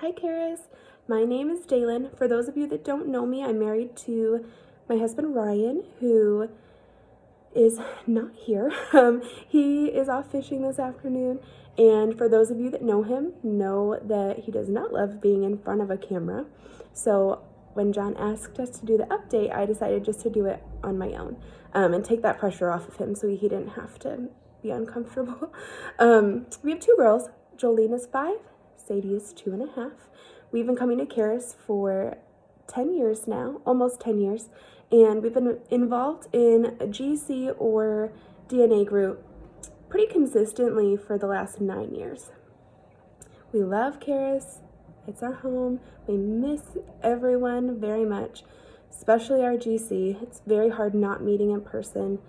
Hi, Charis. My name is Dalen. For those of you that don't know me, I'm married to my husband, Ryan, who is not here. He is off fishing this afternoon. And for those of you that know him, know that he does not love being in front of a camera. So when John asked us to do the update, I decided just to do it on my own and take that pressure off of him so he didn't have to be uncomfortable. We have two girls. Jolene is 5. Sadie is 2.5. We've been coming to Charis for 10 years now, almost 10 years, and we've been involved in a GC or DNA group pretty consistently for the last 9 years. We love Charis. It's our home. We miss everyone very much, especially our GC. It's very hard not meeting in person.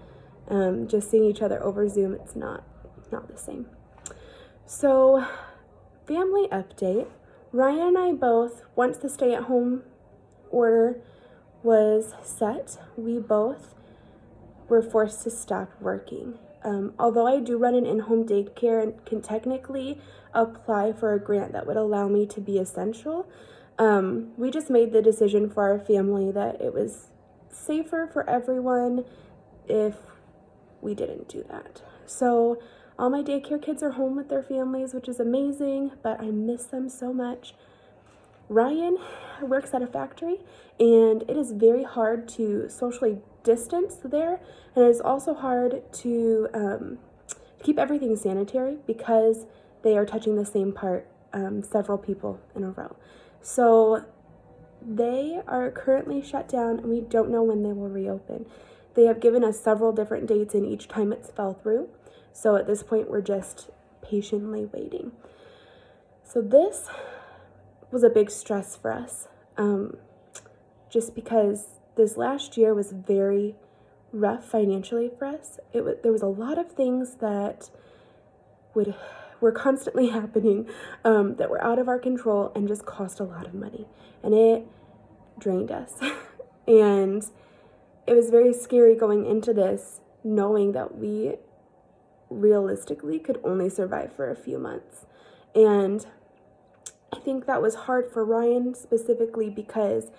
Just seeing each other over Zoom, it's not the same. So, family update. Ryan and I both, once the stay-at-home order was set, we both were forced to stop working. Although I do run an in-home daycare and can technically apply for a grant that would allow me to be essential, we just made the decision for our family that it was safer for everyone if we didn't do that. So all my daycare kids are home with their families, which is amazing, but I miss them so much. Ryan works at a factory, and it is very hard to socially distance there, and it is also hard to keep everything sanitary because they are touching the same part several people in a row. So they are currently shut down, and we don't know when they will reopen. They have given us several different dates, and each time it's fell through. So at this point, we're just patiently waiting. So this was a big stress for us, just because this last year was very rough financially for us. There was a lot of things that were constantly happening that were out of our control and just cost a lot of money, and it drained us. And it was very scary going into this, knowing that we realistically could only survive for a few months. And I think that was hard for Ryan specifically because,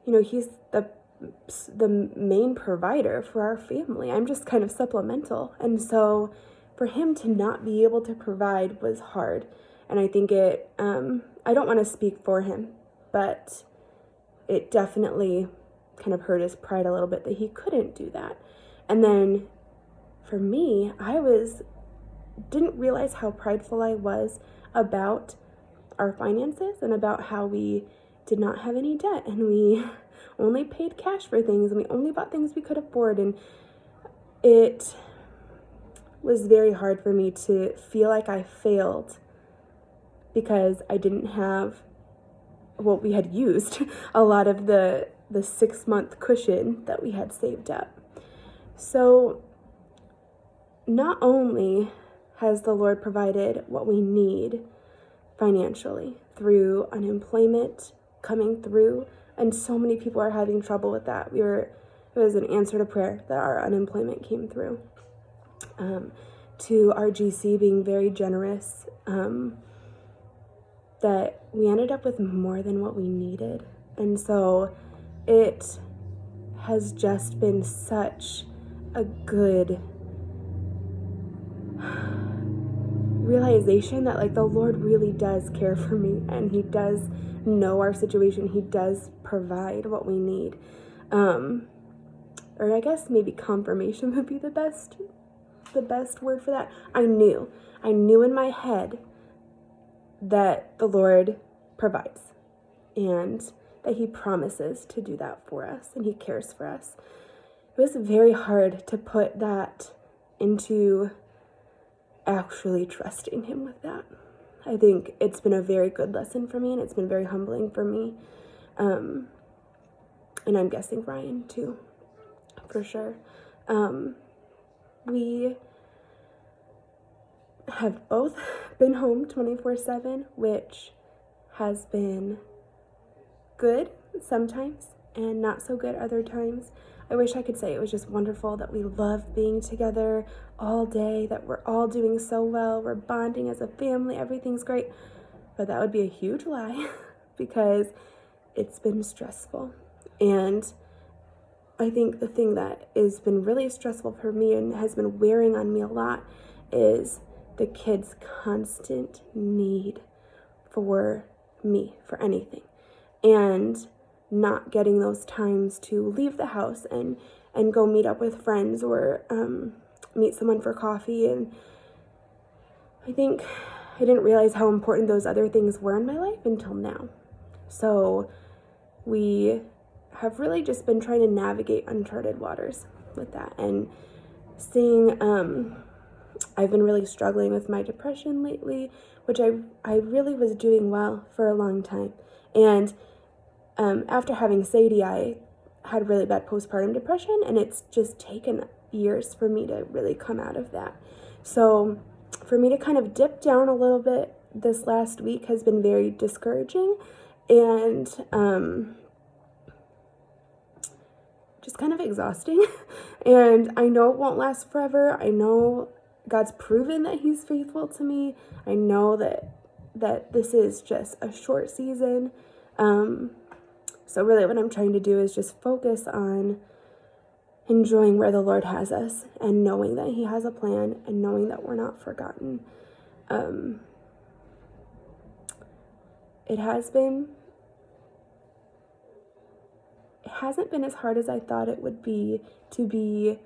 he's the main provider for our family. I'm just kind of supplemental. And so for him to not be able to provide was hard. And I think I don't want to speak for him, but it definitely kind of hurt his pride a little bit that he couldn't do that. And then for me, I didn't realize how prideful I was about our finances and about how we did not have any debt, and we only paid cash for things, and we only bought things we could afford. And it was very hard for me to feel like I failed because I didn't have, we had used a lot of the 6-month cushion that we had saved up. So not only has the Lord provided what we need financially through unemployment coming through, and so many people are having trouble with that. It was an answer to prayer that our unemployment came through. To our GC being very generous, that we ended up with more than what we needed. And so it has just been such a good realization that the Lord really does care for me, and he does know our situation. He does provide what we need. Or I guess maybe confirmation would be the best word for that. I knew in my head that the Lord provides and that he promises to do that for us, and he cares for us. It was very hard to put that into actually trusting him with that. I think it's been a very good lesson for me, and it's been very humbling for me. And I'm guessing Ryan too, for sure. We have both been home 24/7, which has been good sometimes and not so good other times. I wish I could say it was just wonderful, that we love being together all day, that we're all doing so well, we're bonding as a family, everything's great. but that would be a huge lie because it's been stressful. And I think the thing that has been really stressful for me and has been wearing on me a lot is the kids' constant need for me, for anything, and not getting those times to leave the house and go meet up with friends or meet someone for coffee. And I think I didn't realize how important those other things were in my life until now. So we have really just been trying to navigate uncharted waters with that, and seeing I've been really struggling with my depression lately, which I really was doing well for a long time. And after having Sadie, I had really bad postpartum depression, and it's just taken years for me to really come out of that. So for me to kind of dip down a little bit this last week has been very discouraging, and just kind of exhausting. And I know it won't last forever. I know God's proven that he's faithful to me. I know that this is just a short season. So really what I'm trying to do is just focus on enjoying where the Lord has us and knowing that he has a plan and knowing that we're not forgotten. It hasn't been as hard as I thought it would be to be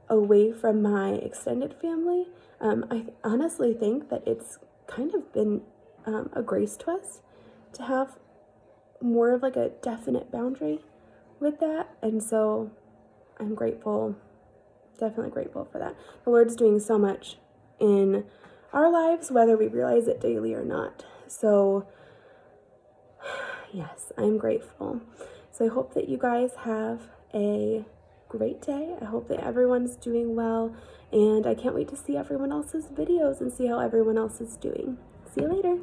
away from my extended family. I honestly think that it's kind of been a grace to us to have more of like a definite boundary with that. And so I'm grateful, definitely grateful for that. The Lord's doing so much in our lives, whether we realize it daily or not. So yes, I'm grateful. So I hope that you guys have a great day. I hope that everyone's doing well, and I can't wait to see everyone else's videos and see how everyone else is doing. See you later.